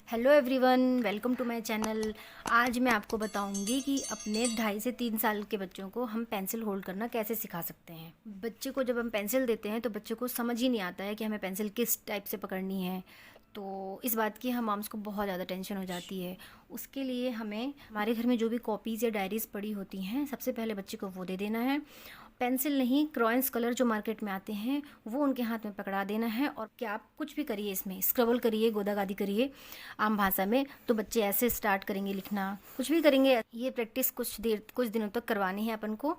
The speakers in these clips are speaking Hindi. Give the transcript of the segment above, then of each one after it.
Hello everyone, welcome to my channel. आज मैं आपको बताऊंगी कि अपने 2.5 से 3 साल के बच्चों को हम पेंसिल होल्ड करना कैसे सिखा सकते हैं। बच्चे को जब हम पेंसिल देते हैं तो बच्चे को समझ ही नहीं आता है कि हमें पेंसिल किस टाइप से पकड़नी है। तो इस बात की हम मॉम्स को बहुत ज़्यादा टेंशन हो जाती है। उसके लिए हमें हमारे घर में जो भी कॉपीज़ या डायरीज़ पड़ी होती हैं, सबसे पहले बच्चे को वो दे देना है। पेंसिल नहीं, क्रॉयंस कलर जो मार्केट में आते हैं वो उनके हाथ में पकड़ा देना है। और क्या आप कुछ भी करिए, इसमें स्क्रबल करिए, गोदागादी करिए आम भाषा में, तो बच्चे ऐसे स्टार्ट करेंगे लिखना। कुछ भी करेंगे, ये प्रैक्टिस कुछ दिनों तक करवानी है अपन को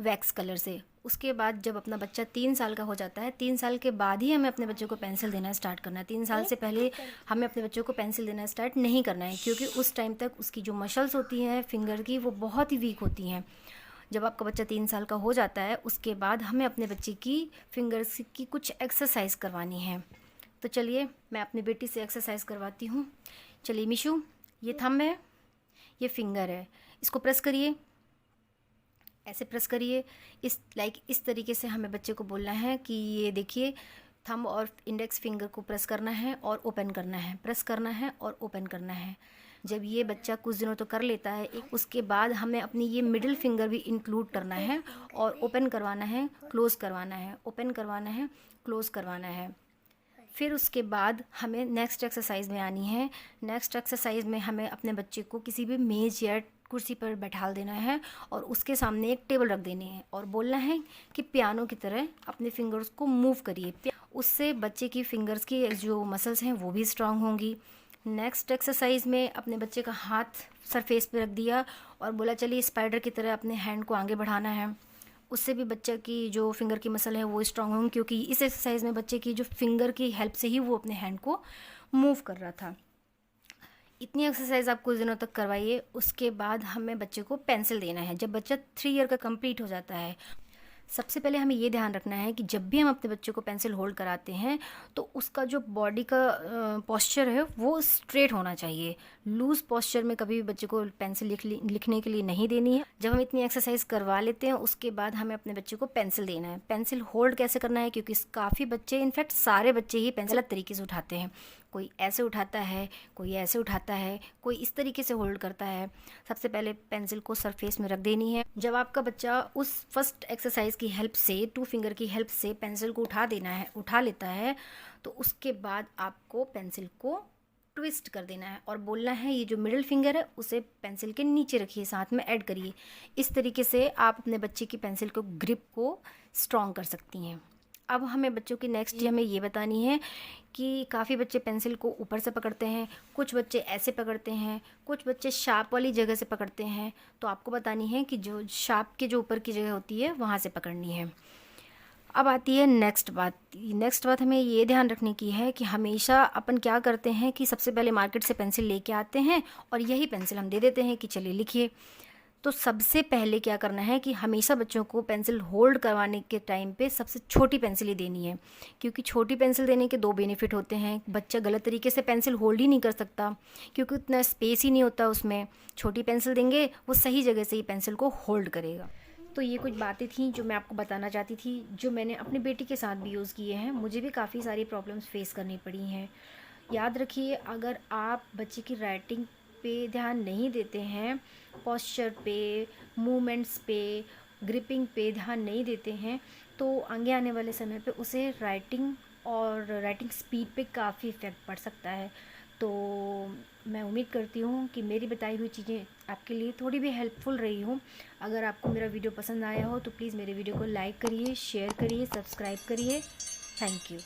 वैक्स कलर से। उसके बाद जब अपना बच्चा 3 साल का हो जाता है, 3 साल के बाद ही हमें अपने बच्चे को पेंसिल देना स्टार्ट करना है। 3 साल से पहले हमें अपने बच्चों को पेंसिल देना स्टार्ट नहीं करना है, क्योंकि उस टाइम तक उसकी जो मसल्स होती हैं फिंगर की, वो बहुत ही वीक होती हैं। जब आपका बच्चा 3 साल का हो जाता है, उसके बाद हमें अपने बच्चे की फिंगर्स की कुछ एक्सरसाइज करवानी है। तो चलिए मैं अपनी बेटी से एक्सरसाइज करवाती हूँ। चलिए मिशू, ये थंब है, ये फिंगर है, इसको प्रेस करिए, ऐसे प्रेस करिए। इस तरीके से हमें बच्चे को बोलना है कि ये देखिए, थंब और इंडेक्स फिंगर को प्रेस करना है और ओपन करना है, प्रेस करना है और ओपन करना है। जब ये बच्चा कुछ दिनों तो कर लेता है, उसके बाद हमें अपनी ये मिडिल फिंगर भी इंक्लूड करना है और ओपन करवाना है, क्लोज़ करवाना है, ओपन करवाना है, क्लोज़ करवाना है। फिर उसके बाद हमें नेक्स्ट एक्सरसाइज में आनी है। नेक्स्ट एक्सरसाइज में हमें अपने बच्चे को किसी भी मेज़ या कुर्सी पर बैठा देना है और उसके सामने एक टेबल रख देनी है और बोलना है कि पियानो की तरह अपने फिंगर्स को मूव करिए। उससे बच्चे की फिंगर्स की जो मसल्स हैं वो भी स्ट्रांग होंगी। नेक्स्ट एक्सरसाइज में अपने बच्चे का हाथ सरफेस पे रख दिया और बोला चलिए स्पाइडर की तरह अपने हैंड को आगे बढ़ाना है। उससे भी बच्चे की जो फिंगर की मसल है वो स्ट्रांग होंगी, क्योंकि इस एक्सरसाइज में बच्चे की जो फिंगर की हेल्प से ही वो अपने हैंड को मूव कर रहा था। इतनी एक्सरसाइज आप कुछ दिनों तक करवाइए। उसके बाद हमें बच्चे को पेंसिल देना है। जब बच्चा 3 ईयर का कंप्लीट हो जाता है, सबसे पहले हमें ये ध्यान रखना है कि जब भी हम अपने बच्चे को पेंसिल होल्ड कराते हैं तो उसका जो बॉडी का पोस्चर है वो स्ट्रेट होना चाहिए। लूज पोस्चर में कभी भी बच्चे को पेंसिल लिखने के लिए नहीं देनी है। जब हम इतनी एक्सरसाइज करवा लेते हैं, उसके बाद हमें अपने बच्चे को पेंसिल देना है। पेंसिल होल्ड कैसे करना है, क्योंकि काफ़ी बच्चे, इनफैक्ट सारे बच्चे ही पेंसिल गलत तरीके से उठाते हैं। कोई ऐसे उठाता है, कोई ऐसे उठाता है, कोई इस तरीके से होल्ड करता है। सबसे पहले पेंसिल को सरफेस में रख देनी है। जब आपका बच्चा उस फर्स्ट एक्सरसाइज की हेल्प से, 2 फिंगर की हेल्प से पेंसिल को उठा लेता है, तो उसके बाद आपको पेंसिल को ट्विस्ट कर देना है और बोलना है ये जो मिडिल फिंगर है उसे पेंसिल के नीचे रखिए, साथ में ऐड करिए। इस तरीके से आप अपने बच्चे की पेंसिल को ग्रिप को स्ट्रॉन्ग कर सकती हैं। अब हमें बच्चों की नेक्स्ट हमें ये बतानी है कि काफ़ी बच्चे पेंसिल को ऊपर से पकड़ते हैं, कुछ बच्चे ऐसे पकड़ते हैं, कुछ बच्चे शार्प वाली जगह से पकड़ते हैं। तो आपको बतानी है कि जो शार्प के जो ऊपर की जगह होती है वहाँ से पकड़नी है। अब आती है नेक्स्ट बात हमें ये ध्यान रखने की है कि हमेशा अपन क्या करते हैं कि सबसे पहले मार्केट से पेंसिल लेके आते हैं और यही पेंसिल हम दे देते हैं कि चलिए लिखिए। तो सबसे पहले क्या करना है कि हमेशा बच्चों को पेंसिल होल्ड करवाने के टाइम पे सबसे छोटी पेंसिल ही देनी है, क्योंकि छोटी पेंसिल देने के 2 बेनिफिट होते हैं। बच्चा गलत तरीके से पेंसिल होल्ड ही नहीं कर सकता, क्योंकि उतना स्पेस ही नहीं होता उसमें। छोटी पेंसिल देंगे, वो सही जगह से ही पेंसिल को होल्ड करेगा। तो ये कुछ बातें थी जो मैं आपको बताना चाहती थी, जो मैंने अपनी बेटी के साथ भी यूज़ किए हैं। मुझे भी काफ़ी सारी प्रॉब्लम्स फेस करनी पड़ी हैं। याद रखिए, अगर आप बच्चे की राइटिंग पे ध्यान नहीं देते हैं, पोस्चर पे, मूवमेंट्स पे, ग्रिपिंग पे ध्यान नहीं देते हैं, तो आगे आने वाले समय पे उसे राइटिंग स्पीड पे काफ़ी इफ़ेक्ट पड़ सकता है। तो मैं उम्मीद करती हूँ कि मेरी बताई हुई चीज़ें आपके लिए थोड़ी भी हेल्पफुल रही हो। अगर आपको मेरा वीडियो पसंद आया हो तो प्लीज़ मेरे वीडियो को लाइक करिए, शेयर करिए, सब्सक्राइब करिए। Thank you.